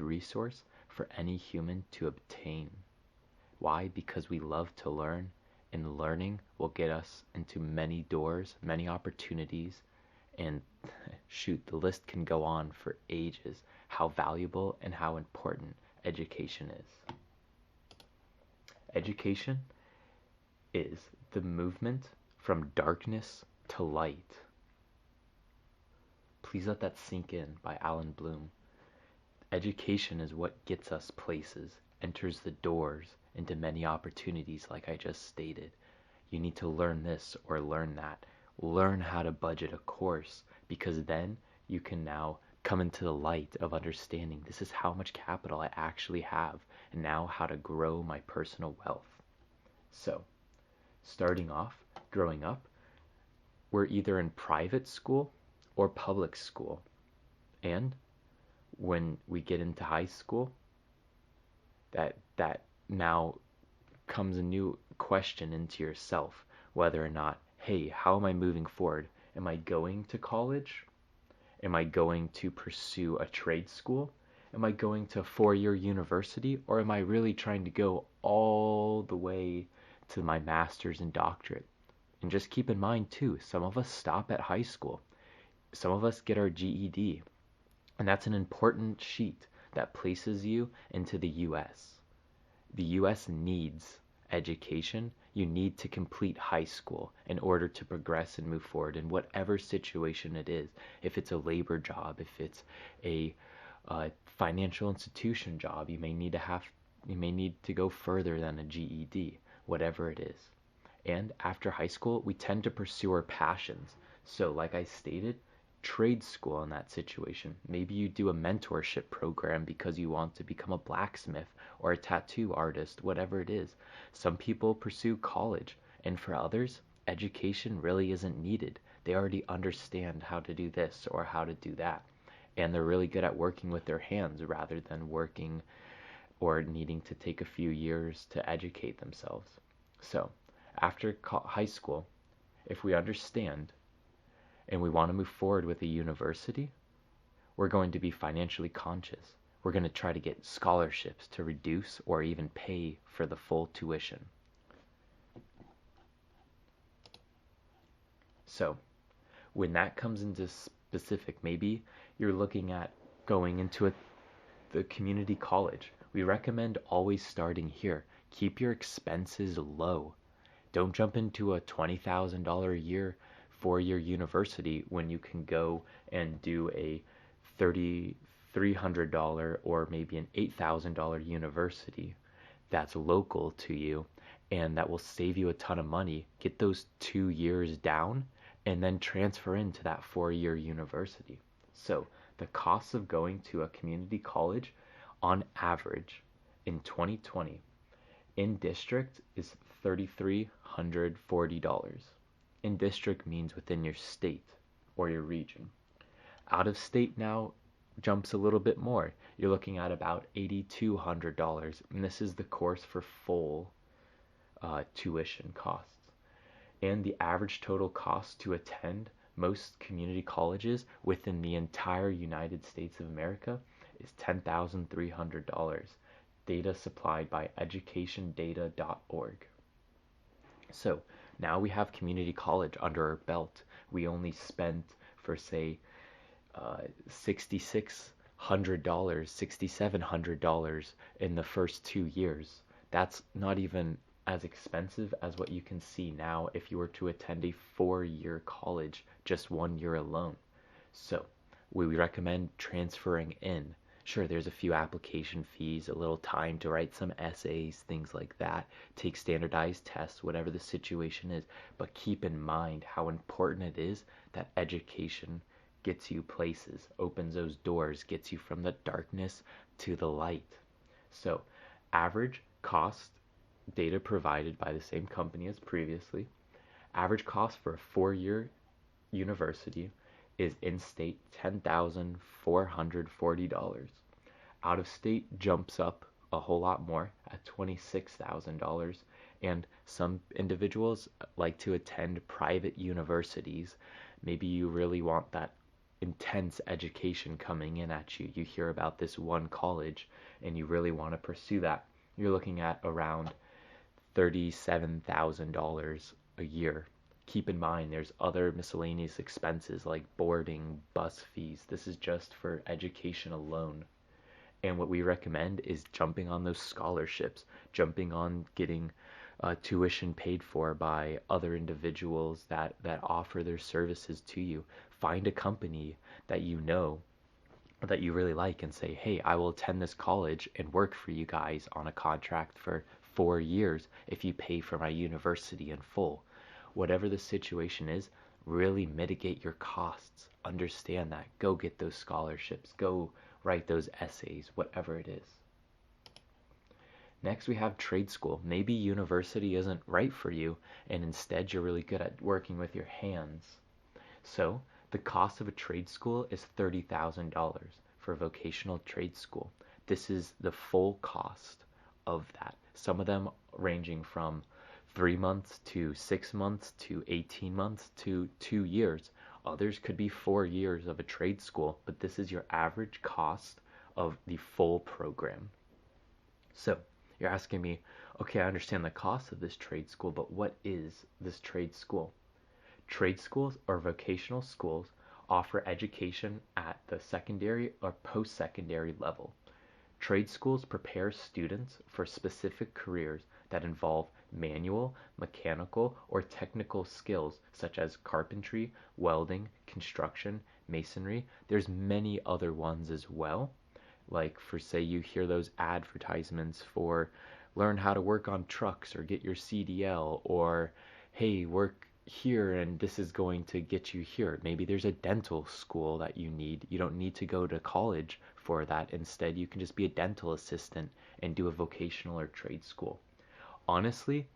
resource for any human to obtain. Why? Because we love to learn, and learning will get us into many doors, many opportunities, and shoot, the list can go on for ages, how valuable and how important education is. Education is the movement from darkness to light. Please let that sink in, by Alan Bloom. Education is what gets us places, enters the doors into many opportunities, like I just stated. You need to learn this or learn that. Learn how to budget a course, because then you can now come into the light of understanding this is how much capital I actually have, and now how to grow my personal wealth. So, starting off, growing up, we're either in private school or public school. And when we get into high school, that now comes a new question into yourself, whether or not, hey, how am I moving forward? Am I going to college? Am I going to pursue a trade school? Am I going to a 4-year university? Or am I really trying to go all the way to my master's and doctorate? And just keep in mind too, some of us stop at high school. Some of us get our GED. And that's an important sheet that places you into the US. The US needs education. You need to complete high school in order to progress and move forward in whatever situation it is. If it's a labor job, if it's a financial institution job, you may need to go further than a GED, whatever it is. And after high school, we tend to pursue our passions. So like I stated, trade school in that situation. Maybe you do a mentorship program because you want to become a blacksmith or a tattoo artist, whatever it is. Some people pursue college, and for others, education really isn't needed. They already understand how to do this or how to do that, and they're really good at working with their hands rather than working or needing to take a few years to educate themselves. So, after high school, if we understand and we want to move forward with a university, we're going to be financially conscious. We're going to try to get scholarships to reduce or even pay for the full tuition. So, when that comes into specific, maybe you're looking at going into the community college. We recommend always starting here. Keep your expenses low. Don't jump into a $20,000 a year 4-year university when you can go and do a $3,300 or maybe an $8,000 university that's local to you, and that will save you a ton of money. Get those 2 years down and then transfer into that 4-year university. So the cost of going to a community college on average in 2020 in district is $3,340. In district means within your state or your region. Out of state now jumps a little bit more. You're looking at about $8,200, and this is the course for full tuition costs. And the average total cost to attend most community colleges within the entire United States of America is $10,300. Data supplied by educationdata.org. So now we have community college under our belt. We only spent for say $6,600, $6,700 in the first 2 years. That's not even as expensive as what you can see now if you were to attend a 4-year college just 1 year alone. So we recommend transferring in. Sure, there's a few application fees, a little time to write some essays, things like that, take standardized tests, whatever the situation is, but keep in mind how important it is that education gets you places, opens those doors, gets you from the darkness to the light. So, average cost, data provided by the same company as previously, average cost for a 4-year university is in-state $10,440. Out of state jumps up a whole lot more at $26,000, and some individuals like to attend private universities. Maybe you really want that intense education coming in at you. You hear about this one college and you really want to pursue that. You're looking at around $37,000 a year. Keep in mind, there's other miscellaneous expenses like boarding, bus fees. This is just for education alone. And what we recommend is jumping on those scholarships, jumping on getting tuition paid for by other individuals that offer their services to you. Find a company that you know that you really like and say, hey, I will attend this college and work for you guys on a contract for 4 years if you pay for my university in full. Whatever the situation is, really mitigate your costs. Understand that. Go get those scholarships. Go write those essays, whatever it is. Next, we have trade school. Maybe university isn't right for you, and instead you're really good at working with your hands. So, the cost of a trade school is $30,000 for a vocational trade school. This is the full cost of that. Some of them ranging from 3 months to 6 months to 18 months to 2 years. Others could be 4 years of a trade school, but this is your average cost of the full program. So, you're asking me, okay, I understand the cost of this trade school, but what is this trade school? Trade schools or vocational schools offer education at the secondary or post-secondary level. Trade schools prepare students for specific careers that involve manual, mechanical, or technical skills such as carpentry, welding, construction, masonry. There's many other ones as well. Like for say you hear those advertisements for learn how to work on trucks or get your CDL, or hey, work here and this is going to get you here. Maybe there's a dental school that you need. You don't need to go to college for that. Instead, you can just be a dental assistant and do a vocational or trade school. Honestly,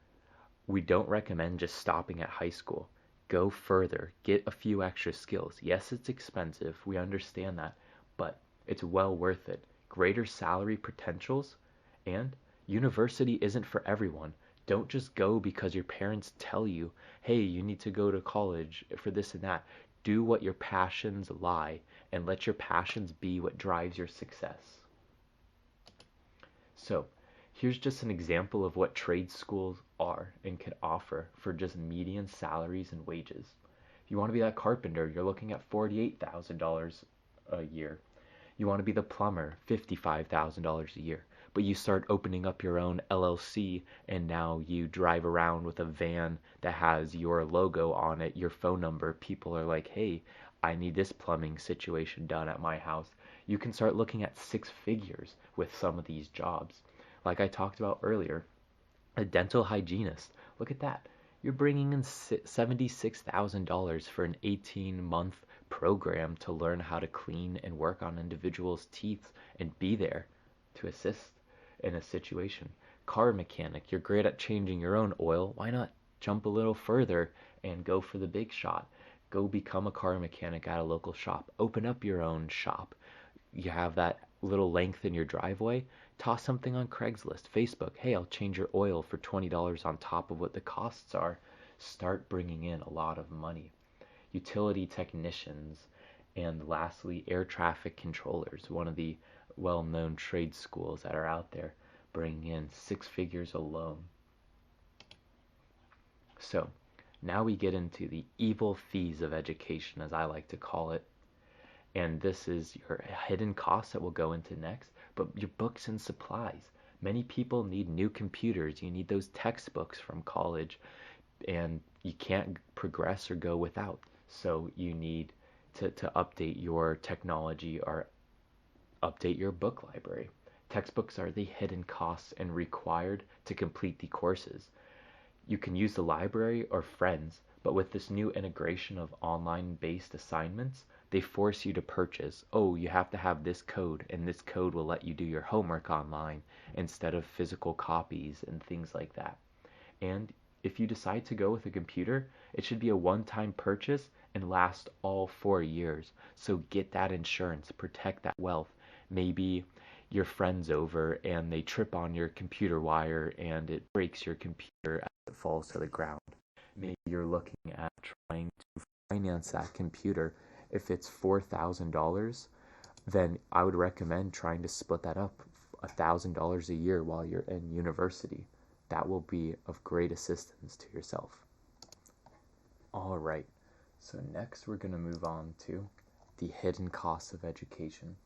we don't recommend just stopping at high school. Go further, get a few extra skills. Yes, it's expensive, we understand that, but it's well worth it. Greater salary potentials, and university isn't for everyone. Don't just go because your parents tell you, hey, you need to go to college for this and that. Do what your passions lie and let your passions be what drives your success. So, here's just an example of what trade schools are and can offer for just median salaries and wages. If you want to be that carpenter, you're looking at $48,000 a year. You want to be the plumber, $55,000 a year. But you start opening up your own LLC and now you drive around with a van that has your logo on it, your phone number. People are like, hey, I need this plumbing situation done at my house. You can start looking at 6 figures with some of these jobs. Like I talked about earlier, a dental hygienist. Look at that. You're bringing in $76,000 for an 18-month program to learn how to clean and work on individuals' teeth and be there to assist in a situation. Car mechanic, you're great at changing your own oil. Why not jump a little further and go for the big shot? Go become a car mechanic at a local shop. Open up your own shop. You have that little length in your driveway. Toss something on Craigslist, Facebook. Hey, I'll change your oil for $20 on top of what the costs are. Start bringing in a lot of money. Utility technicians, and lastly, air traffic controllers, one of the well-known trade schools that are out there, bringing in 6 figures alone. So, now we get into the evil fees of education, as I like to call it. And this is your hidden costs that we'll go into next, but your books and supplies. Many people need new computers. You need those textbooks from college, and you can't progress or go without. So you need to update your technology or update your book library. Textbooks are the hidden costs and required to complete the courses. You can use the library or friends, but with this new integration of online-based assignments, they force you to purchase. Oh, you have to have this code, and this code will let you do your homework online instead of physical copies and things like that. And if you decide to go with a computer, it should be a one-time purchase and last all 4 years. So get that insurance, protect that wealth. Maybe your friend's over and they trip on your computer wire and it breaks your computer as it falls to the ground. Maybe you're looking at trying to finance that computer If it's $4,000, then I would recommend trying to split that up $1,000 a year while you're in university. That will be of great assistance to yourself. All right, so next we're going to move on to the hidden costs of education.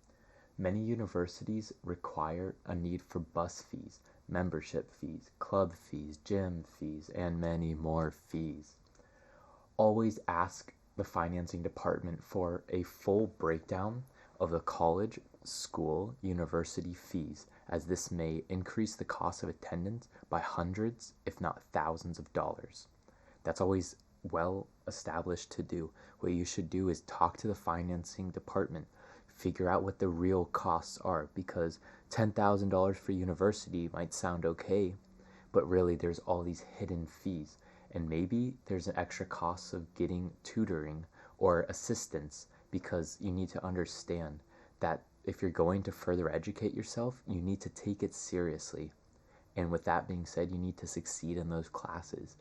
Many universities require a need for bus fees, membership fees, club fees, gym fees, and many more fees. Always ask the financing department for a full breakdown of the college, school, university fees, as this may increase the cost of attendance by hundreds, if not thousands of dollars. That's always well established to do. What you should do is talk to the financing department, figure out what the real costs are, because $10,000 for university might sound okay, but really there's all these hidden fees. And maybe there's an extra cost of getting tutoring or assistance, because you need to understand that if you're going to further educate yourself, you need to take it seriously. And with that being said, you need to succeed in those classes.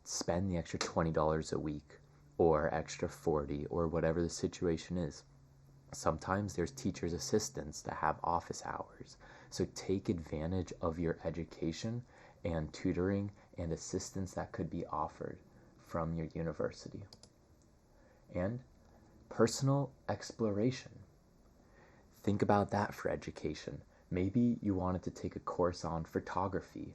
Spend the extra $20 a week or extra 40 or whatever the situation is. Sometimes there's teachers' assistants that have office hours. So take advantage of your education and tutoring and assistance that could be offered from your university. And personal exploration. Think about that for education. Maybe you wanted to take a course on photography,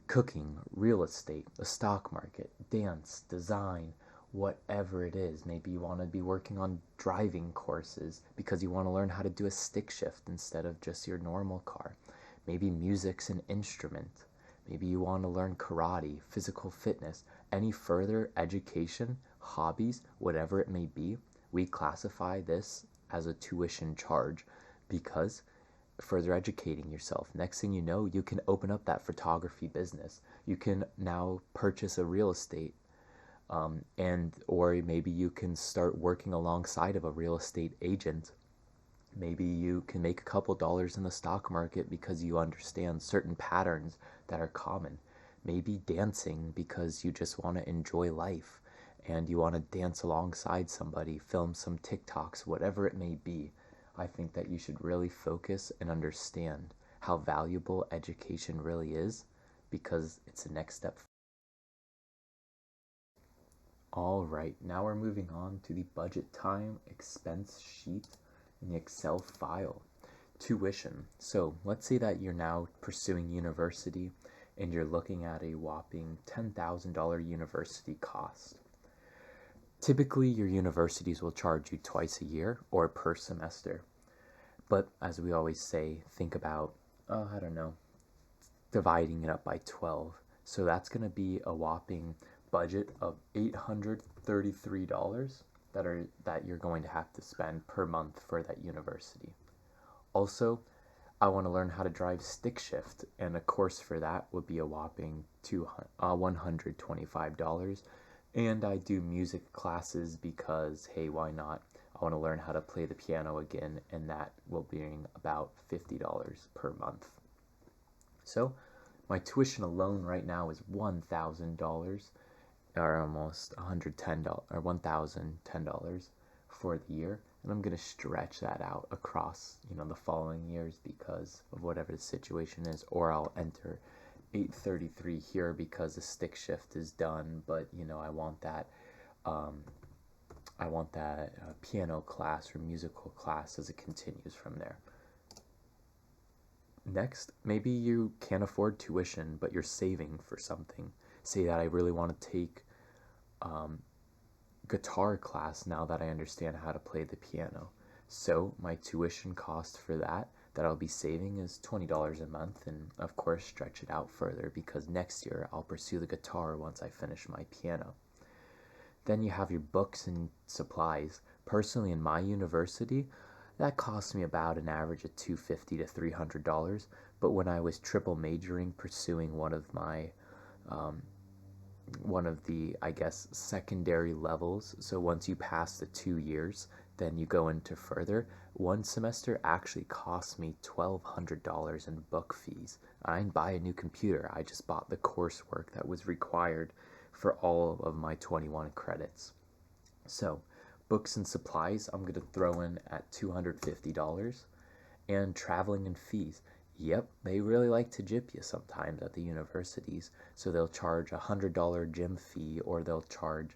cooking, real estate, the stock market, dance, design, whatever it is. Maybe you want to be working on driving courses because you want to learn how to do a stick shift instead of just your normal car. Maybe music's an instrument. Maybe you want to learn karate, physical fitness, any further education, hobbies, whatever it may be. We classify this as a tuition charge because further educating yourself. Next thing you know, you can open up that photography business. You can now purchase a real estate, or maybe you can start working alongside of a real estate agent. Maybe you can make a couple dollars in the stock market because you understand certain patterns that are common. Maybe dancing because you just want to enjoy life and you want to dance alongside somebody, film some TikToks, whatever it may be. I think that you should really focus and understand how valuable education really is, because it's the next step. All right, now we're moving on to the budget time expense sheet in the Excel file. Tuition. So let's say that you're now pursuing university and you're looking at a whopping $10,000 university cost. Typically, your universities will charge you twice a year or per semester. But as we always say, think about, dividing it up by 12. So that's going to be a whopping budget of $833 that you're going to have to spend per month for that university. Also, I want to learn how to drive stick shift, and a course for that would be a whopping $125. And I do music classes because, hey, why not? I want to learn how to play the piano again, and that will bring about $50 per month. So my tuition alone right now is $1,000, or almost $110 or $1,010 for the year, and I'm going to stretch that out across the following years because of whatever the situation is, or I'll enter 833 here because the stick shift is done, but I want that piano class or musical class as it continues from there. Next, maybe you can't afford tuition, but you're saving for something. Say that I really want to take guitar class now that I understand how to play the piano. So my tuition cost for that I'll be saving is $20 a month, and of course stretch it out further because next year I'll pursue the guitar once I finish my piano. Then you have your books and supplies. Personally, in my university, that cost me about an average of $250 to $300, but when I was triple majoring pursuing one of the, I guess, secondary levels, so once you pass the 2 years, then you go into further, one semester actually cost me $1,200 in book fees. I didn't buy a new computer, I just bought the coursework that was required for all of my 21 credits. So Books and supplies, I'm going to throw in at $250. And traveling and fees. Yep, they really like to gyp you sometimes at the universities. So they'll charge a $100 gym fee, or they'll charge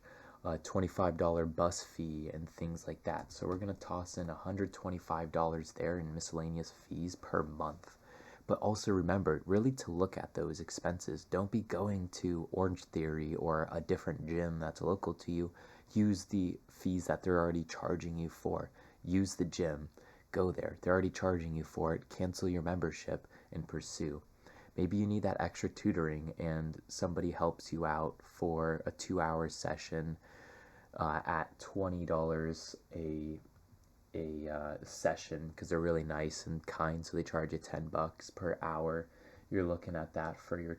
a $25 bus fee and things like that. So we're going to toss in $125 there in miscellaneous fees per month. But also remember, really to look at those expenses. Don't be going to Orange Theory or a different gym that's local to you. Use the fees that they're already charging you for. Use the gym. Go there. They're already charging you for it. Cancel your membership and pursue. Maybe you need that extra tutoring and somebody helps you out for a 2-hour session at $20 a session, because they're really nice and kind, so they charge you $10 per hour. You're looking at that for your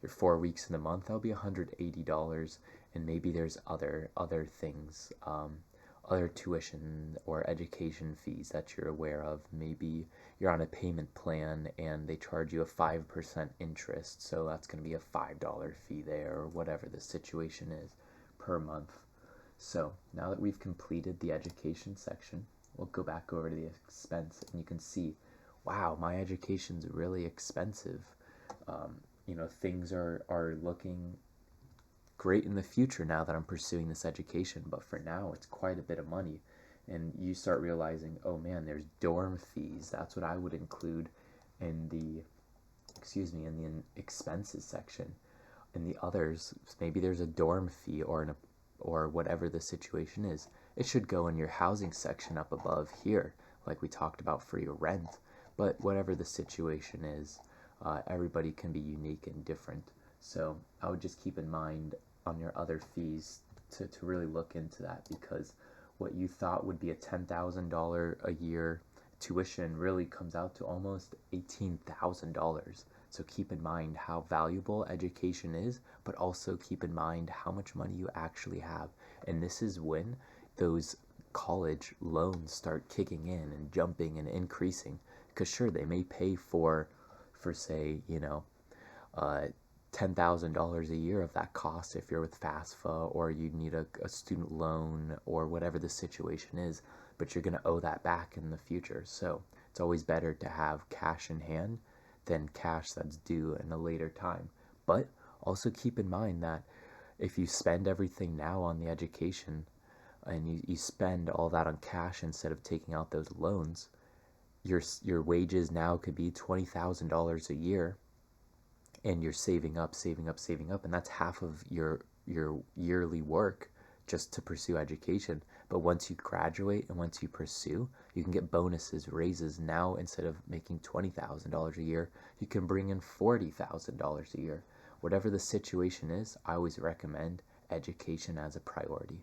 your 4 weeks in the month. That'll be $180. And maybe there's other things, other tuition or education fees that you're aware of. Maybe you're on a payment plan and they charge you a 5% interest, so that's going to be a $5 fee there, or whatever the situation is per month. So now that we've completed the education section, we'll go back over to the expense, and you can see, wow, my education's really expensive. Things are looking great in the future now that I'm pursuing this education, but for now it's quite a bit of money. And you start realizing, oh man, there's dorm fees. That's what I would include in the expenses section. In the others, maybe there's a dorm fee or whatever the situation is. It should go in your housing section up above here, like we talked about for your rent. But whatever the situation is, everybody can be unique and different. So I would just keep in mind on your other fees to really look into that, because what you thought would be a $10,000 a year tuition really comes out to almost $18,000. So keep in mind how valuable education is, but also keep in mind how much money you actually have. And this is when those college loans start kicking in and jumping and increasing. Because sure, they may pay for say, $10,000 a year of that cost if you're with FAFSA, or you need a student loan, or whatever the situation is, but you're going to owe that back in the future. So it's always better to have cash in hand than cash that's due in a later time. But also keep in mind that if you spend everything now on the education, and you spend all that on cash instead of taking out those loans, your wages now could be $20,000 a year, and you're saving up, and that's half of your yearly work just to pursue education. But once you graduate and once you pursue, you can get bonuses, raises. Now instead of making $20,000 a year, you can bring in $40,000 a year. Whatever the situation is, I always recommend education as a priority.